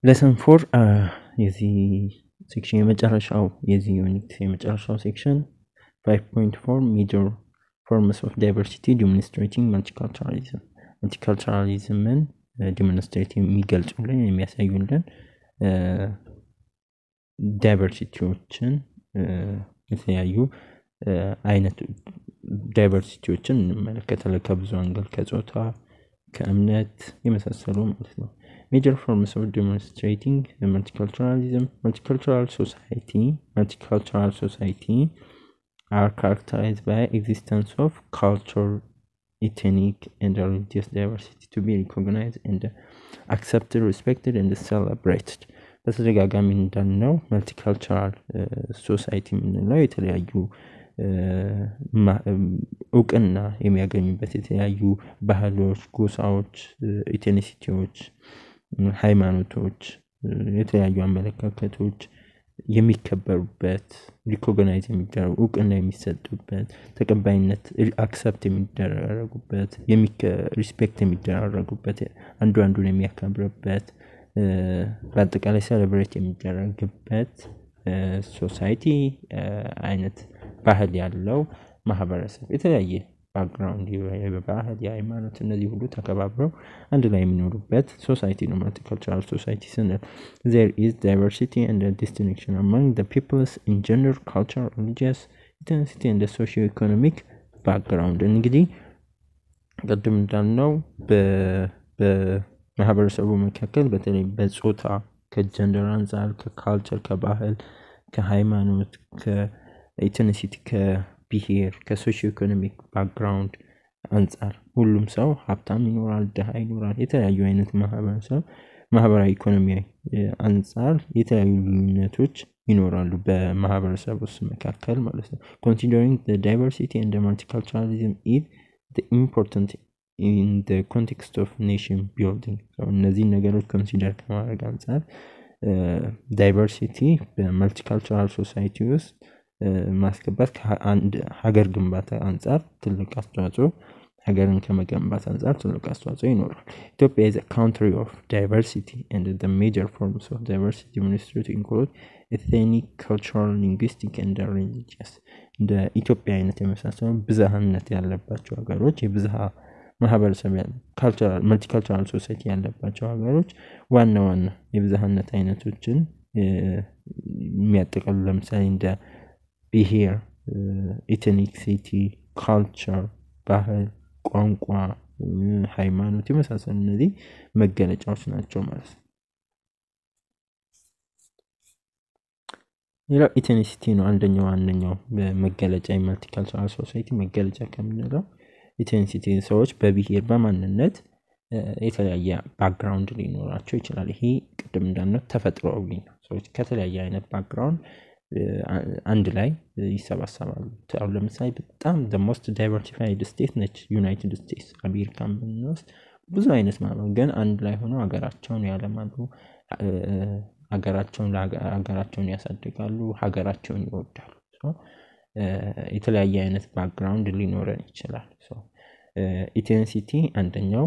lesson 4 የዚህ section የመጨረሻው የዚህ ዩኒት የመጨረሻው section 5.4 major forms of diversity demonstrating multiculturalism multiculturalismን demonstrate የሚገልጹልን የሚያሳዩልን ዳይቨርሲቲዎችን የተለያዩ አይነት ዳይቨርሲቲዎችን እንመለከታለን ከብዙ አንግል ከጾታ ከእምነት የመሳሰሉ ማለት ነው major forms of demonstrating the multicultural society are characterized by existence of cultural ethnic and religious diversity to be recognized and accepted respected and celebrated በተደጋጋሚ እንዳልነው multicultural society ምንለው የተለያዩ እውቅና የሚያገኙበት የተለያዩ ባህሎች ጎሳዎች ኢትኒሲቲዎች ሃይማኖቶች የተለያዩ አመለካከቶች የሚከበሩበት ሪኮግናይዝ የሚደረጉ እውቅና የሚሰጡበት ተቀባይነት አክሰፕት የሚደረጉበት ሪስፔክት የሚደረጉበት አንዱን የሚያከብርበት በአጠቃላይ ሴሌብሬት የሚደረግበት ሶሳይቲ አይነት ባህል ያለው ማህበረሰብ የተለያየ ባክግራውንድ የባህል የሃይማኖት እነዚህ ሁሉ ተከባብረው አንድ ላይ የሚኖሩበት ሶሳይቲ ነው multicultural society ስንል there is diversity and distinction among the peoples in gender culture religious ethnicity and socio-economic background እንግዲህ ቀደም እንዳልነው በማህበረሰቡ መካከል በተለይ በጾታ ከጀንደር አንፃር ከካልቸር ከባህል ከሃይማኖት ከኢትኒሲቲ ከብሔር ከሶሺዮ ኢኮኖሚክ ባክግራውንድ አንፃር ሁሉም ሰው ሀብታም ይኖራል ደሃ ይኖራል የተለያዩ አይነት ማህበራዊ ኢኮኖሚያዊ አንፃር የተለያዩ ልዩነቶች ይኖራሉ በማህበረሰቡ መካከል ማለት ነው considering the diversity and the multiculturalism is the important in the context of nation building so እነዚህ ነገሮች ኮንሲደር ከማድረግ አንፃር ዳይቨርሲቲ በመልቲካልቸራል ሶሳይቲ ውስጥ ማስገባት ከአንድ ሀገር ግንባታ አንፃር ትልቅ አስተዋጽኦ ሀገርን ከመገንባት አንፃር ትልቅ አስተዋጽኦ ይኖራል ኢትዮጵያ is a country of diversity and the major forms of diversity demonstrated include ethnic cultural linguistic and religious እንደ ኢትዮጵያ አይነት የመሳሰሉ ብዝሃነት ያለባቸው ሀገሮች የብዝሃ ማህበረሰብ ካልቸራል መልቲካልቸራል ሶሳይቲ ያለባቸው ሀገሮች ዋና የብዝሃነት አይነቶችን የሚያጠቃልሉ ለምሳሌ እንደ ብሔር ኢትኒሲቲ ካልቸር ባህል ቋንቋ ሃይማኖት የመሳሰሉ እነዚህ መገለጫዎች ናቸው ማለት ነው ሌላው ኢትኒሲቲ ነው ዋነኛው በመገለጫ የመልቲካልቸራል ሶሳይቲ መገለጫ ከምንለው ኢትኒሲቲ ሰዎች በብሔር በማንነት የተለያየ ባክግራውንድ ሊኖራቸው ይችላል ይሄ ቅድም እንዳልነው ተፈጥሯዊ ነው ሰዎች ከተለያየ አይነት ባክግራውንድ አንድ ላይ ይሰባሰባሉ አሁን ለምሳሌ በጣም the most diversified state ነች ዩናይትድ ስቴትስ አሜሪካን ብንወስድ ብዙ አይነት ማለት ግን አንድ ላይ ሆነው ሀገራቸውን ያለማሉ ሀገራቸውን ያሳድጋሉ ሀገራቸውን ይወዳሉ የተለያየ አይነት ባክግራውንድ ሊኖረን ይችላል ኢትኒሲቲ አንደኛው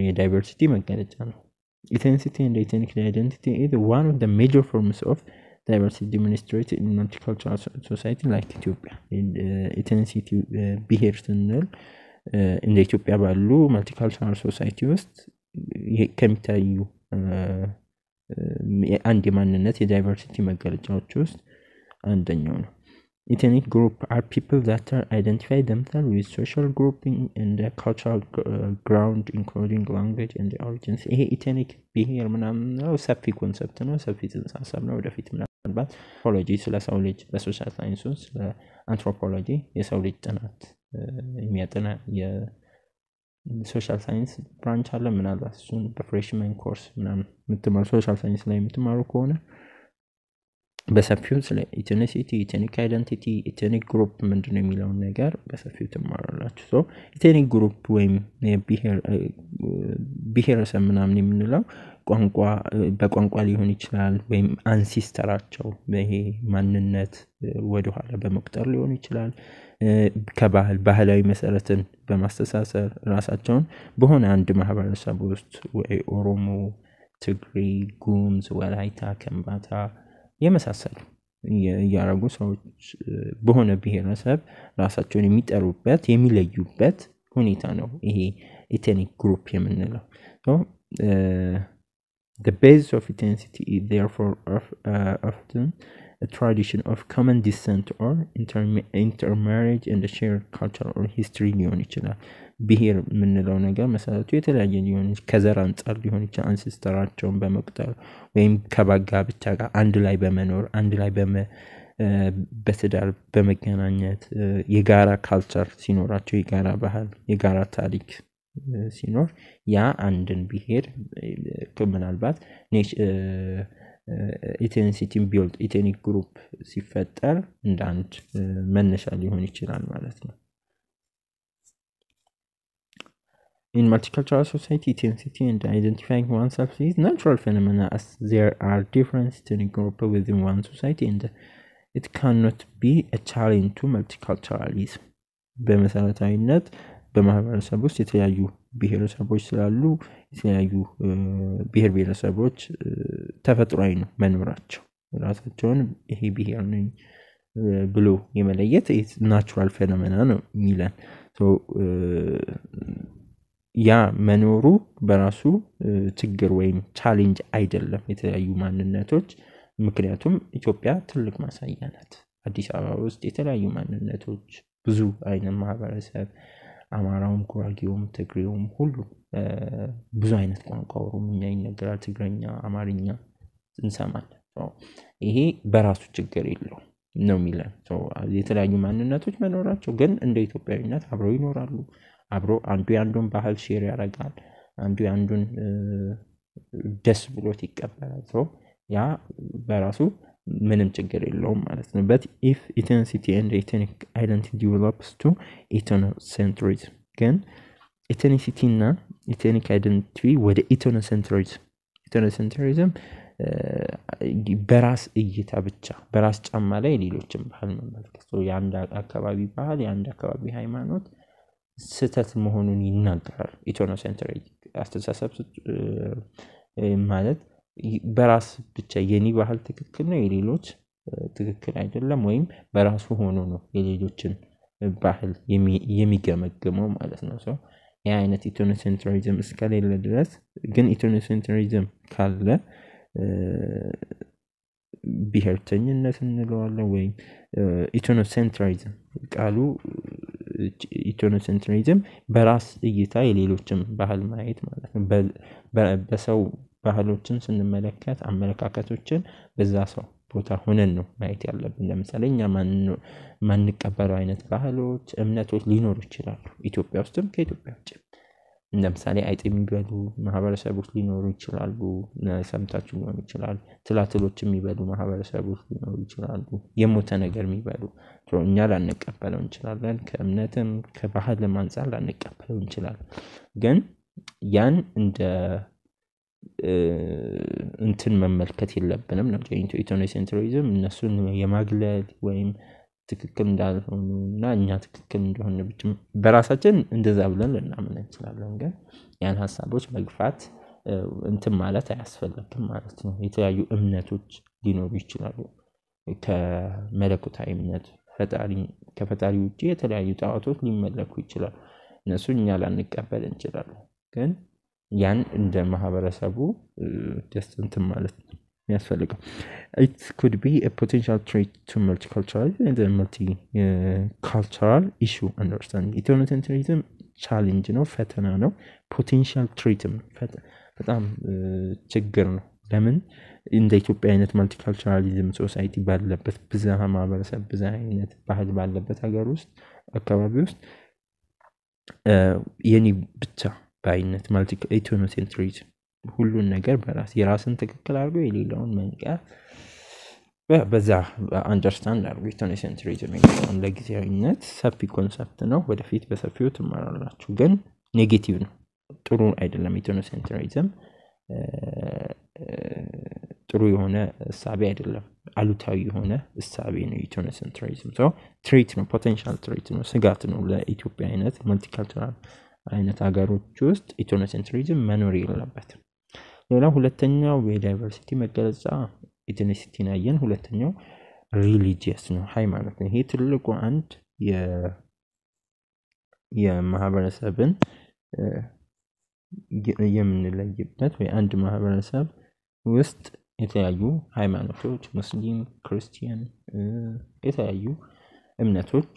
የዳይቨርሲቲ መገለጫ ነው ethnicity and ethnic identity is one of the major forms of diversity demonstrated in multicultural society like Ethiopia ethnicity ብሔር ስንል እንደ ኢትዮጵያ ባሉ multicultural society ውስጥ ከሚታዩ አንድ የማንነት የዳይቨርሲቲ መገለጫዎች ውስጥ አንደኛው ነው ethnic group are people that are identify themselves with social grouping and the cultural ground including language and the origins ይሄ ethnic ብሔር ምናምን ነው ሰፊ ኮንሰፕት ነው ሰፊ ጽንሰ ሐሳብ ነው ወደፊት ምናልባት ፖሎጂ ስለ ሰው ልጅ በሶሻል ሳይንስ ውስጥ አንትሮፖሎጂ የሰው ልጅ ጥናት የሚያጠና የሶሻል ሳይንስ ብራንች አለ ምናልባት እሱን በፍሬሽመን ኮርስ ምናምን የምትማሩ ሶሻል ሳይንስ ላይ የምትማሩ ከሆነ በሰፊው ስለ ኢትኒሲቲ ኢትኒክ አይደንቲቲ ኢትኒክ ግሩፕ ምንድነው የሚለው ነገር በሰፊው ተማራላችሁ ኢትኒክ ግሩፕ ወይም ብሔረሰብ ምናምን የምንለው በቋንቋ ሊሆን ይችላል ወይም አንሲስተራቸው በይሄ ማንነት ወደ ኋላ በመቁጠር ሊሆን ይችላል ከባህላዊ መሰረትን በማስተሳሰር ራሳቸውን በሆነ አንድ ማህበረሰብ ውስጥ ወይ ኦሮሞ ትግሬ፣ ጉምዝ፣ ወላይታ፣ ከምባታ የመሳሰሉ ያረጉ ሰዎች በሆነ ብሔረሰብ ራሳቸውን የሚጠሩበት የሚለዩበት ሁኔታ ነው ይሄ ኢትኒክ ግሩፕ የምንለው። The basis of ethnicity is therefore often a tradition of common descent or intermarriage and a shared culture or history ሊሆን ይችላል። ብሔር የምንለው ነገር መሰረቱ የተለያየ ሊሆን ከዘር አንጻር ሊሆን ይችላል። አንሴስተራቸውን በመቁጠር ወይም ከባጋብቻ ጋር አንድ ላይ በመኖር አንድ ላይ በትዳር በመገናኘት የጋራ ካልቸር ሲኖራቸው የጋራ ባህል የጋራ ታሪክ ሲኖር ያ አንድን ብሔር ምናልባት ኢትኒሲቲን ቢልድ ኢትኒክ ግሩፕ ሲፈጠር እንደ አንድ መነሻ ሊሆን ይችላል ማለት ነው። In multicultural society, ethnicity and identifying oneself is natural phenomena as there are different ethnic groups within one society and it cannot be a challenge to multiculturalism. በመሰረታዊነት በማህበረሰብ ውስጥ የተለያዩ ብሔረሰቦች ስላሉ የተለያዩ ብሔር ብሔረሰቦች ተፈጥሯዊ ነው መኖራቸው ራሳቸውን ይሄ ብሔር ነኝ ብሎ የመለየት ናቹራል ፌኖሜና ነው የሚለን። ያ መኖሩ በራሱ ችግር ወይም ቻሌንጅ አይደለም የተለያዩ ማንነቶች። ምክንያቱም ኢትዮጵያ ትልቅ ማሳያ ናት። አዲስ አበባ ውስጥ የተለያዩ ማንነቶች ብዙ አይነት ማህበረሰብ አማራውም፣ ጉራጌውም፣ ትግሬውም ሁሉ ብዙ አይነት ቋንቋ ኦሮምኛ ይነገራል፣ ትግረኛ፣ አማርኛ እንሰማለን። ይሄ በራሱ ችግር የለውም ነው የሚለን። የተለያዩ ማንነቶች መኖራቸው ግን እንደ ኢትዮጵያዊነት አብረው ይኖራሉ። አብሮ አንዱ ያንዱን ባህል ሼር ያደርጋል፣ አንዱ ያንዱን ደስ ብሎት ይቀበላል። ያ በራሱ ምንም ችግር የለውም ማለት ነው። but if ethnicity and ethnic identity develops to ethnocentrism ግን ethnicity እና ethnic identity ወደ ethnocentrism በራስ እይታ ብቻ በራስ ጫማ ላይ ሌሎችን ባህል መመልከት የአንድ አካባቢ ባህል የአንድ አካባቢ ሃይማኖት ስተት መሆኑን ይናገራል። ኢትኖሴንትሪክ አስተሳሰብ ማለት በራስ ብቻ የኔ ባህል ትክክል ነው የሌሎች ትክክል አይደለም ወይም በራሱ ሆኖ ነው የሌሎችን ባህል የሚገመግመው ማለት ነው። ያ አይነት ኢትኖሴንትሪዝም እስከሌለ ድረስ ግን ኢትኖሴንትሪዝም ካለ ብሔርተኝነት እንለዋለን ወይም ኢትኖሴንትሪዝም ቃሉ ኢትኖሴንትሪዝም በራስ እይታ የሌሎችን ባህል ማየት ማለት ነው። በሰው ባህሎችን ስንመለከት አመለካከቶችን በዛ ሰው ቦታ ሆነን ነው ማየት ያለብን። ለምሳሌ እኛ ማንቀበለው አይነት ባህሎች እምነቶች ሊኖሩ ይችላሉ ኢትዮጵያ ውስጥም ከኢትዮጵያ ውጭ። ለምሳሌ አይጥ የሚበሉ ማህበረሰቦች ሊኖሩ ይችላሉ፣ ሰምታችሁ ሊሆን ይችላል። ትላትሎች የሚበሉ ማህበረሰቦች ሊኖሩ ይችላሉ፣ የሞተ ነገር የሚበሉ እኛ ላንቀበለው እንችላለን። ከእምነትም ከባህልም አንፃር ላንቀበለው እንችላለን። ግን ያን እንደ እንትን መመልከት የለብንም ነው ኢትኖሴንትሪዝም እነሱን የማግለል ወይም ትክክል እንዳልሆኑና እኛ ትክክል እንደሆነ ብቻ በራሳችን እንደዛ ብለን ልናምን እንችላለን። ግን ያን ሐሳቦች መግፋት እንትን ማለት አያስፈልግም ማለት ነው። የተለያዩ እምነቶች ሊኖሩ ይችላሉ። ከመለኮታዊ እምነት ከፈጣሪ ውጪ የተለያዩ ጣዖቶች ሊመለኩ ይችላሉ። እነሱን እኛ ላንቀበል እንችላለን። ግን ያን እንደ ማህበረሰቡ just እንትን ማለት ነው የሚያስፈልገው። it could be a potential threat to multiculturalism and a multicultural issue understanding. ኢትኖሴንትሪዝም ቻሌንጅ ነው፣ ፈተና ነው። ፖቴንሻል ትሬትም በጣም ችግር ነው። ለምን እንደ ኢትዮጵያ አይነት መልቲካልቸራሊዝም ሶሳይቲ ባለበት ብዝሃ ማህበረሰብ ብዝሃ አይነት ባህል ባለበት ሀገር ውስጥ አካባቢ ውስጥ የኔ ብቻ ባይነት ኢትኖሴንትሪዝም ሁሉን ነገር በራስ የራስን ትክክል አድርጎ የሌላውን መንቀፍ በዛ አንደርስታንድ አድርጎ ኢትኖሴንትሪዝም የሚለውን ለጊዜያዊነት ሰፊ ኮንሰፕት ነው። ወደፊት በሰፊው ትማራላችሁ። ግን ኔጌቲቭ ነው፣ ጥሩ አይደለም። ኢትኖሴንትሪዝም ጥሩ የሆነ እሳቤ አይደለም፣ አሉታዊ የሆነ እሳቤ ነው ኢትኖሴንትሪዝም። ትሬት ነው፣ ፖቴንሻል ትሬት ነው፣ ስጋት ነው ለኢትዮጵያ አይነት መልቲካልቸራል አይነት ሀገሮች ውስጥ ኢትኖሴንትሪዝም መኖር የለበትም። ሌላ ሁለተኛው የዳይቨርሲቲ መገለጫ ኢትኒሲቲን አየን። ሁለተኛው ሪሊጂየስ ነው፣ ሃይማኖት ነው። ይሄ ትልቁ አንድ የማህበረሰብን የምንለይበት ወይ አንድ ማህበረሰብ ውስጥ የተለያዩ ሃይማኖቶች ሙስሊም፣ ክርስቲያን፣ የተለያዩ እምነቶች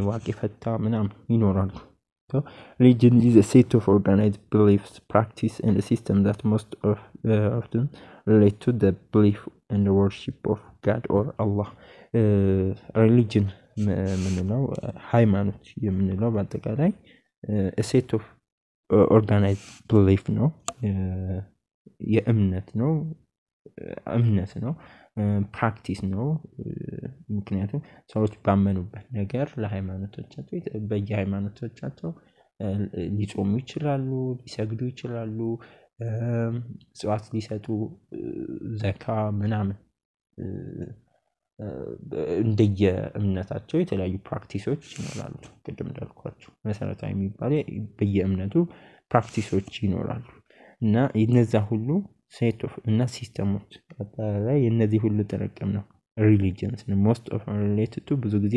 ዋቂ ፈታ ምናምን ይኖራሉ። So religion is a set of organized beliefs, practice, and a system that most often relate to the belief and the worship of God or Allah. Religion ምንለው ሃይማኖት የምንለው በአጠቃላይ a set of organized belief ነው፣ የእምነት ነው፣ እምነት ነው፣ ፕራክቲስ ነው። ምክንያቱም ሰዎች ባመኑበት ነገር ለሃይማኖቶቻቸው በየሃይማኖቶቻቸው ሊጾሙ ይችላሉ፣ ሊሰግዱ ይችላሉ፣ ጽዋት ሊሰጡ፣ ዘካ ምናምን እንደየእምነታቸው የተለያዩ ፕራክቲሶች ይኖራሉ። ቅድም እንዳልኳችሁ መሰረታዊ የሚባሉ በየእምነቱ ፕራክቲሶች ይኖራሉ እና እነዛ ሁሉ ሴት ኦፍ እና ሲስተሞች አጠቃላይ የነዚህ ሁሉ ተረቀም ነው ሪሊጂየንስ ነው። ሞስት ኦፍ ሪሌትድ ቱ ብዙ ጊዜ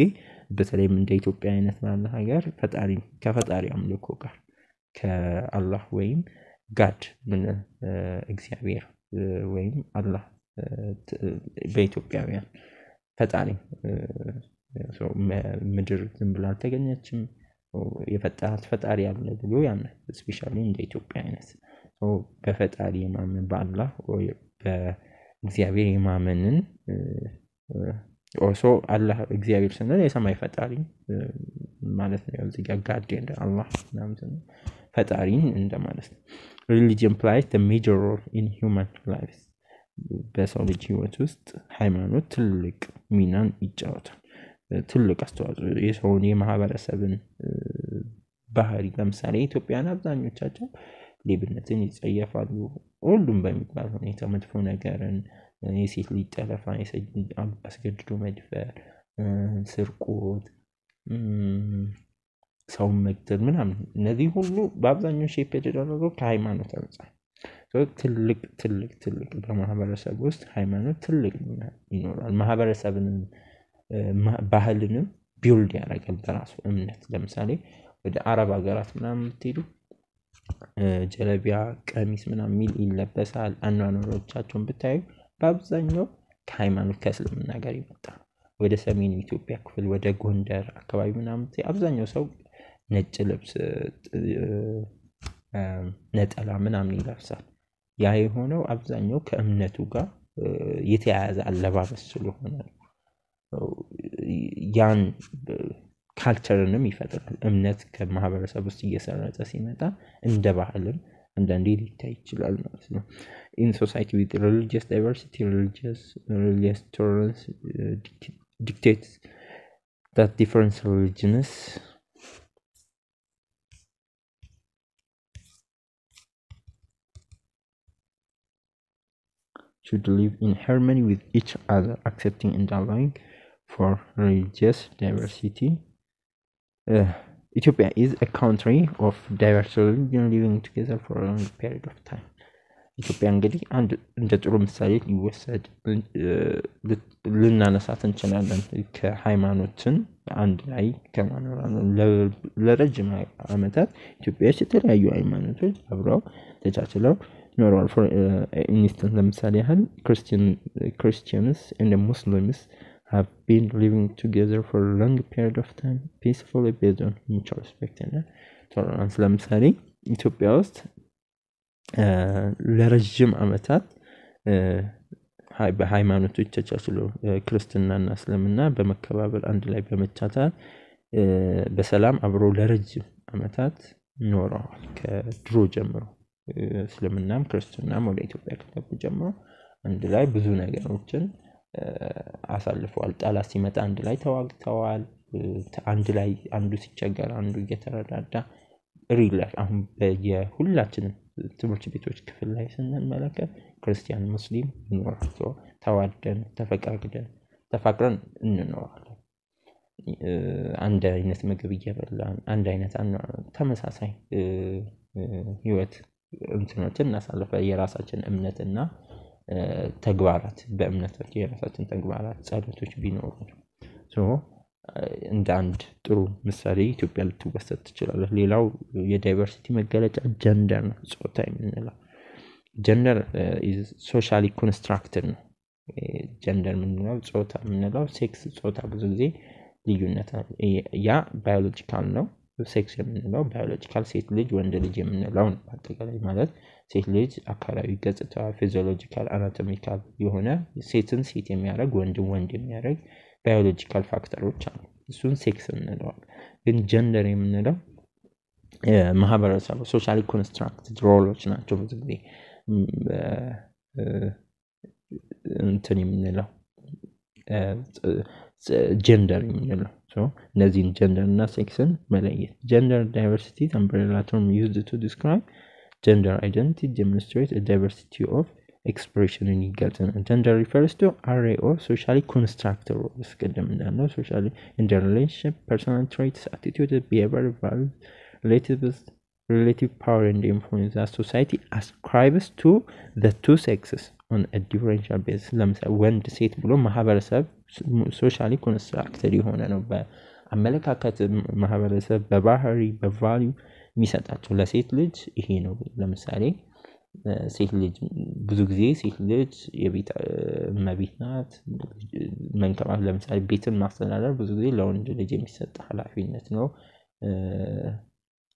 በተለይም እንደ ኢትዮጵያ አይነት ባለ ሀገር ከፈጣሪ አምልኮ ጋር ከአላህ ወይም ጋድ ምን እግዚአብሔር ወይም አላህ በኢትዮጵያውያን ፈጣሪ ምድር ዝም ብላ አልተገኘችም፣ የፈጠራት ፈጣሪ አለ ብሎ ያምናል። ስፔሻሊ እንደ ኢትዮጵያ አይነት በፈጣሪ የማመን በአላህ ወይ በእግዚአብሔር የማመንን ኦሶ አላህ እግዚአብሔር ስንል የሰማይ ፈጣሪ ማለት ነው። እዚህ ጋር ጋድ እንደ አላህ ምናምን ፈጣሪን እንደማለት ነው። religion plays the major role in human lives። በሰው ልጅ ህይወት ውስጥ ሃይማኖት ትልቅ ሚናን ይጫወታል፣ ትልቅ አስተዋጽኦ የሰውን የማህበረሰብን ባህሪ። ለምሳሌ ኢትዮጵያን አብዛኞቻቸው ሌብነትን ይጸየፋሉ። ሁሉም በሚባል ሁኔታ መጥፎ ነገርን፣ የሴት ልጅ ጠለፋ፣ አስገድዶ መድፈር፣ ስርቆት፣ ሰው መግደል ምናምን እነዚህ ሁሉ በአብዛኛው ሼፕ የተደረገው ከሃይማኖት አንፃር። ትልቅ ትልቅ ትልቅ በማህበረሰብ ውስጥ ሃይማኖት ትልቅ ይኖራል። ማህበረሰብንም ባህልንም ቢልድ ያደርጋል በራሱ እምነት። ለምሳሌ ወደ አረብ ሀገራት ምናምን ብትሄዱ ጀለቢያ ቀሚስ ምናምን ሚል ይለበሳል። አኗኗሮቻቸውን ብታዩ በአብዛኛው ከሃይማኖት ከእስልምና ጋር ይመጣል። ወደ ሰሜን ኢትዮጵያ ክፍል ወደ ጎንደር አካባቢ ምናምን አብዛኛው ሰው ነጭ ልብስ ነጠላ ምናምን ይለብሳል። ያ የሆነው አብዛኛው ከእምነቱ ጋር የተያያዘ አለባበስ ስለሆነ ያን ካልቸርንም ይፈጥራል። እምነት ከማህበረሰብ ውስጥ እየሰረጸ ሲመጣ እንደ ባህልም አንዳንዴ ሊታይ ይችላል ማለት ነው። in society with religious diversity, religious tolerance dictates that different religions should live in harmony with each other, accepting and allowing for religious diversity. Ethiopia is a country of diverse religions living together for a long period of time. ኢትዮጵያ እንግዲህ አንድ እንደ ጥሩ ምሳሌ ሊወሰድ ልናነሳት እንችላለን። ከሃይማኖትን አንድ ላይ ከማኖር ለረጅም ዓመታት ኢትዮጵያ ውስጥ የተለያዩ ሃይማኖቶች አብረው ተቻችለው ኖረዋል። for instance ለምሳሌ ያህል Christians and Muslims have been living together for a long period of time peacefully based on mutual respect and tolerance። ለምሳሌ ኢትዮጵያ ውስጥ ለረጅም ዓመታት በሃይማኖቶች ተቻችለው ክርስትናና እስልምና በመከባበር አንድ ላይ በመቻቻል በሰላም አብረው ለረጅም ዓመታት ኖረዋል። ከድሮ ጀምሮ እስልምናም ክርስትናም ወደ ኢትዮጵያ ከገቡ ጀምሮ አንድ ላይ ብዙ ነገሮችን አሳልፈዋል። ጠላት ሲመጣ አንድ ላይ ተዋግተዋል። አንድ ላይ አንዱ ሲቸገር አንዱ እየተረዳዳ ሪላሽ አሁን የሁላችንም ትምህርት ቤቶች ክፍል ላይ ስንመለከት ክርስቲያን ሙስሊም ይኖራል። ተዋደን ተፈቃቅደን ተፋቅረን እንኖራለን። አንድ አይነት ምግብ እየበላን አንድ አይነት ተመሳሳይ ህይወት እንትኖችን እናሳልፋለን የራሳችን እምነትና ተግባራት በእምነታችን የራሳችን ተግባራት ጸሎቶች ቢኖሩ እንደ አንድ ጥሩ ምሳሌ ኢትዮጵያ ልትወሰድ ትችላለች። ሌላው የዳይቨርሲቲ መገለጫ ጀንደር ነው። ጾታ የምንለው ጀንደር ሶሻሊ ኮንስትራክትድ ነው። ጀንደር የምንለው ጾታ የምንለው ሴክስ ጾታ ብዙ ጊዜ ልዩነት ያ ባዮሎጂካል ነው። ሴክስ የምንለው ባዮሎጂካል ሴት ልጅ ወንድ ልጅ የምንለው ነው። አጠቃላይ ማለት ሴት ልጅ አካላዊ ገጽታ ፊዚዮሎጂካል አናቶሚካል የሆነ ሴትን ሴት የሚያደርግ ወንድን ወንድ የሚያደርግ ባዮሎጂካል ፋክተሮች አሉ። እሱን ሴክስ እንለዋለን። ግን ጀንደር የምንለው ማህበረሰቡ ሶሻሊ ኮንስትራክትድ ሮሎች ናቸው። ብዙ ጊዜ እንትን የምንለው ጀንደር የምንለው እነዚህን ጀንደር እና ሴክስን መለየት። ጀንደር ዳይቨርሲቲ umbrella term used to describe gender identity, demonstrate a diversity of expression in ይገልጻል። Gender refers to array of socially constructed roles ቀደም እንዳልነው socially in the relationship, personal traits, attitude, behavior, values, relative power and influence that society ascribes to the two sexes on a differential basis። ለምሳሌ ወንድ ሴት ብሎ ማህበረሰብ ሶሻሊ ኮንስትራክትድ የሆነ ነው። በአመለካከት ማህበረሰብ በባህሪ በቫልዩ የሚሰጣቸው ለሴት ልጅ ይሄ ነው። ለምሳሌ ሴት ልጅ ብዙ ጊዜ ሴት ልጅ የቤት እመቤት ናት። መንከባከብ ለምሳሌ ቤትን ማስተዳደር ብዙ ጊዜ ለወንድ ልጅ የሚሰጥ ኃላፊነት ነው።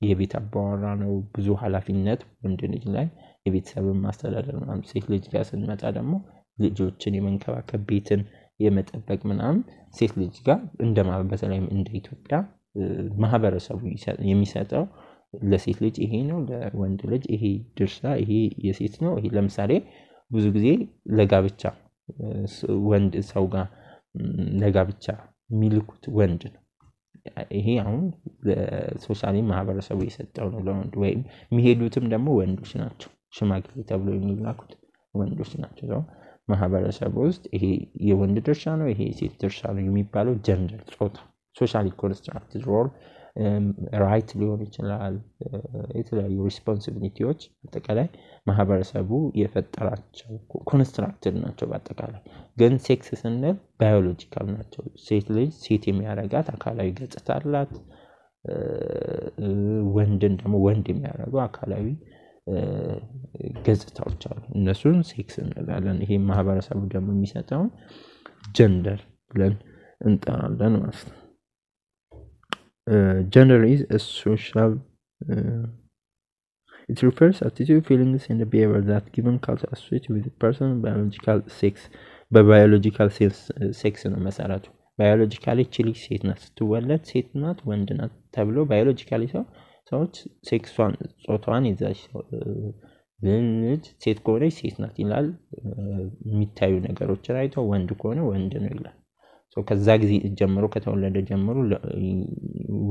የቤት አባወራ ነው። ብዙ ኃላፊነት ወንድ ልጅ ላይ የቤተሰብን ማስተዳደር ምናምን። ሴት ልጅ ጋር ስንመጣ ደግሞ ልጆችን የመንከባከብ ቤትን የመጠበቅ ምናምን ሴት ልጅ ጋር በተለይም እንደ ኢትዮጵያ ማህበረሰቡ የሚሰጠው ለሴት ልጅ ይሄ ነው፣ ለወንድ ልጅ ይሄ ድርሻ ይሄ የሴት ነው። ይሄ ለምሳሌ ብዙ ጊዜ ለጋብቻ ወንድ ሰው ጋር ለጋብቻ የሚልኩት ወንድ ነው። ይሄ አሁን ለሶሻሊ ማህበረሰቡ የሰጠው ነው ለወንድ። ወይም የሚሄዱትም ደግሞ ወንዶች ናቸው። ሽማግሌ ተብሎ የሚላኩት ወንዶች ናቸው። ማህበረሰቡ ውስጥ ይሄ የወንድ ድርሻ ነው ይሄ የሴት ድርሻ ነው የሚባለው ጀንደር ጾታ ሶሻሊ ኮንስትራክትድ ሮል ራይት ሊሆን ይችላል። የተለያዩ ሪስፖንሲቢሊቲዎች አጠቃላይ ማህበረሰቡ የፈጠራቸው ኮንስትራክትድ ናቸው። በአጠቃላይ ግን ሴክስ ስንል ባዮሎጂካል ናቸው። ሴት ልጅ ሴት የሚያረጋት አካላዊ ገጽታ አላት። ወንድን ደግሞ ወንድ የሚያረጋው አካላዊ ገጽታዎች አሉ። እነሱን ሴክስ እንላለን። ይሄ ማህበረሰቡ ደግሞ የሚሰጠውን ጀንደር ብለን እንጠራለን ማለት ነው። Gender is a social it refers attitude, feelings and behavior that given culture associated with the person biological sex በባዮሎጂካል ሴክስ ነው መሰረቱ። ባዮሎጂካሊ ቺሊክ ሴት ናት ስትወለድ ሴት ናት ወንድ ናት ተብሎ ባዮሎጂካሊ ሰዎች ሴክሷን ጾታዋን ይዛች ልጅ ሴት ከሆነች ሴት ናት ይላል። የሚታዩ ነገሮችን አይቶ ወንድ ከሆነ ወንድ ነው ይላል። ከዛ ጊዜ ጀምሮ ከተወለደ ጀምሮ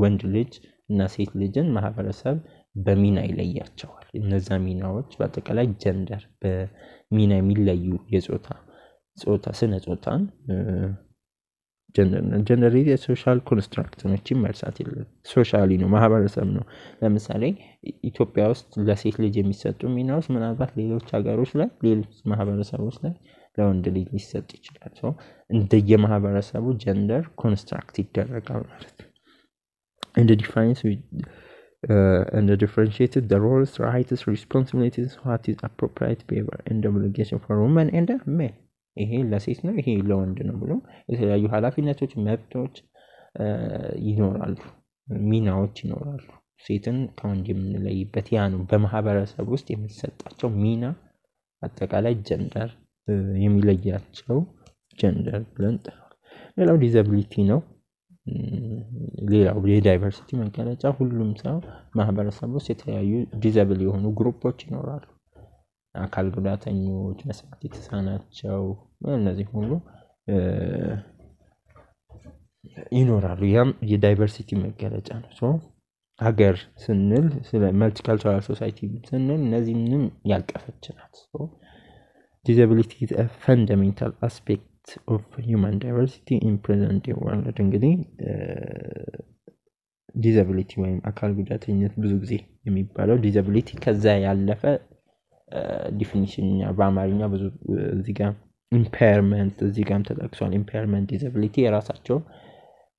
ወንድ ልጅ እና ሴት ልጅን ማህበረሰብ በሚና ይለያቸዋል። እነዛ ሚናዎች በአጠቃላይ ጀንደር በሚና የሚለዩ የጾታ ስነ ጾታን ጀንደር የሶሻል ኮንስትራክት ነው። እቺ መርሳት የለም። ሶሻሊ ነው ማህበረሰብ ነው። ለምሳሌ ኢትዮጵያ ውስጥ ለሴት ልጅ የሚሰጡ ሚናዎች ምናልባት ሌሎች ሀገሮች ላይ ሌሎች ማህበረሰቦች ላይ ለወንድ ልጅ ሊሰጥ ይችላል። እንደየማህበረሰቡ ጀንደር ኮንስትራክት ይደረጋል ማለት ነው። and the differentiated the roles, rights, responsibilities, what is appropriate behavior and obligation for women and men ይሄ ለሴት ነው ይሄ ለወንድ ነው ብሎ የተለያዩ ኃላፊነቶች መብቶች ይኖራሉ። ሚናዎች ይኖራሉ። ሴትን ከወንድ የምንለይበት ያ ነው። በማህበረሰብ ውስጥ የሚሰጣቸው ሚና አጠቃላይ ጀንደር የሚለያቸው ጀንደር ብለን እንጠራዋለን። ሌላው ዲዛቢሊቲ ነው። ሌላው የዳይቨርሲቲ መገለጫ ሁሉም ሰው ማህበረሰብ ውስጥ የተለያዩ ዲዛብል የሆኑ ግሩፖች ይኖራሉ። አካል ጉዳተኞች፣ መስማት የተሳናቸው እነዚህ ሁሉ ይኖራሉ። ያም የዳይቨርሲቲ መገለጫ ነው። ሀገር ስንል ስለ መልቲካልቸራል ሶሳይቲ ስንል እነዚህ ምንም ያልቀፈች ናት። disability is a fundamental aspect of human diversity in present day world። እንግዲህ ዲዛቢሊቲ ወይም አካል ጉዳተኝነት ብዙ ጊዜ የሚባለው ዲዛቢሊቲ ከዛ ያለፈ ዲፊኒሽን በአማርኛ ብዙ እዚህ ጋር ኢምፓየርመንት እዚህ ጋርም ተጠቅሷል ኢምፓየርመንት ዲዛቢሊቲ የራሳቸው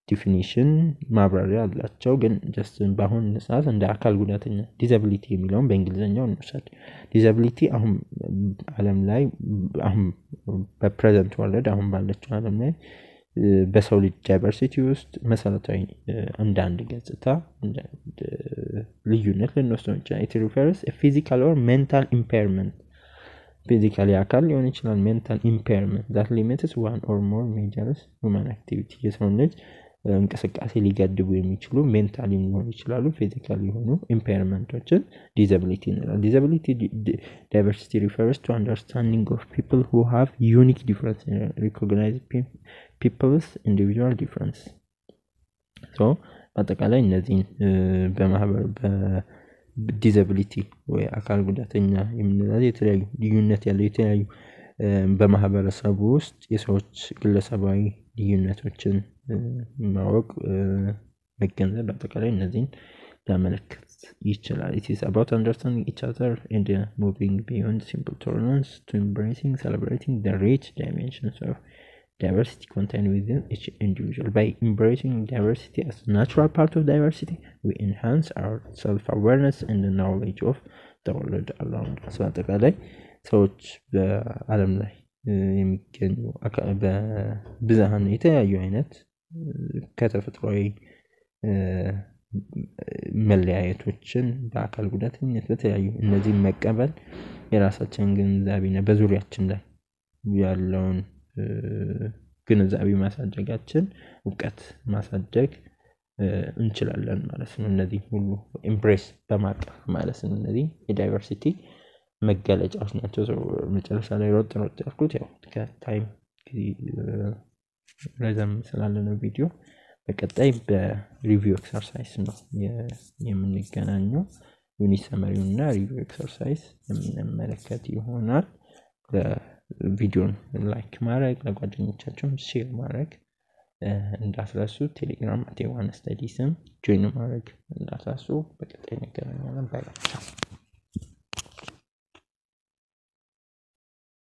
ዲፊኒሽን ማብራሪያ አላቸው ግን ጀስት በአሁን ሰዓት እንደ አካል ጉዳተኛ ዲዛቢሊቲ የሚለውን በእንግሊዘኛው እንወስድ ዲዛቢሊቲ አሁን ዓለም ላይ አሁን በፕሬዘንት ወርልድ አሁን ባለችው ዓለም ላይ በሰው ልጅ ዳይቨርሲቲ ውስጥ መሰረታዊ እንደ አንድ ገጽታ እንደ ልዩነት ልንወስደው እንችላለን it refers a physical or mental impairment physically አካል ሊሆን ይችላል mental impairment that limits one or more major human activity የሰው ልጅ እንቅስቃሴ ሊገድቡ የሚችሉ ሜንታሊ ሊሆኑ ይችላሉ ፊዚካሊ ሆኑ ኢምፓየርመንቶችን ዲዛቢሊቲ እንላለን ዲዛቢሊቲ ዳይቨርሲቲ refers to understanding of people who have unique difference recognize people's individual difference so በአጠቃላይ እነዚህን በማህበር በዲዛቢሊቲ ወይ አካል ጉዳተኛ የምንላቸው የተለያዩ ልዩነት ያለው የተለያዩ በማህበረሰቡ ውስጥ የሰዎች ግለሰባዊ ልዩነቶችን ማወቅ መገንዘብ በአጠቃላይ እነዚህን ሊያመለክት ይችላል it is about understanding each other and moving beyond simple tolerance to embracing celebrating the rich dimensions of diversity contained within each individual by embracing diversity as a natural part of diversity we enhance our self-awareness and the knowledge of the world around us በአጠቃላይ ሰዎች በዓለም ላይ የሚገኙ በብዛሃን የተለያዩ አይነት ከተፈጥሯዊ መለያየቶችን በአካል ጉዳተኝነት በተለያዩ እነዚህ መቀበል የራሳችንን ግንዛቤና በዙሪያችን ላይ ያለውን ግንዛቤ ማሳደጋችን ዕውቀት ማሳደግ እንችላለን ማለት ነው እነዚህ ሁሉ ኤምብሬስ በማቀፍ ማለት ነው እነዚህ የዳይቨርሲቲ መገለጫዎች ናቸው መጨረሻ ላይ ሮጥ ያልኩት ያው ከታይም ረዘም ስላለ ነው ቪዲዮ በቀጣይ በሪቪው ኤክሰርሳይዝ ነው የምንገናኘው ዩኒት ሰመሪውና ሪቪው ኤክሰርሳይዝ የምንመለከት ይሆናል ቪዲዮን ላይክ ማድረግ ለጓደኞቻችሁም ሼር ማድረግ እንዳትረሱ ቴሌግራም @1studiesም ጆይን ማድረግ እንዳትረሱ በቀጣይ እንገናኛለን ባይ ባይ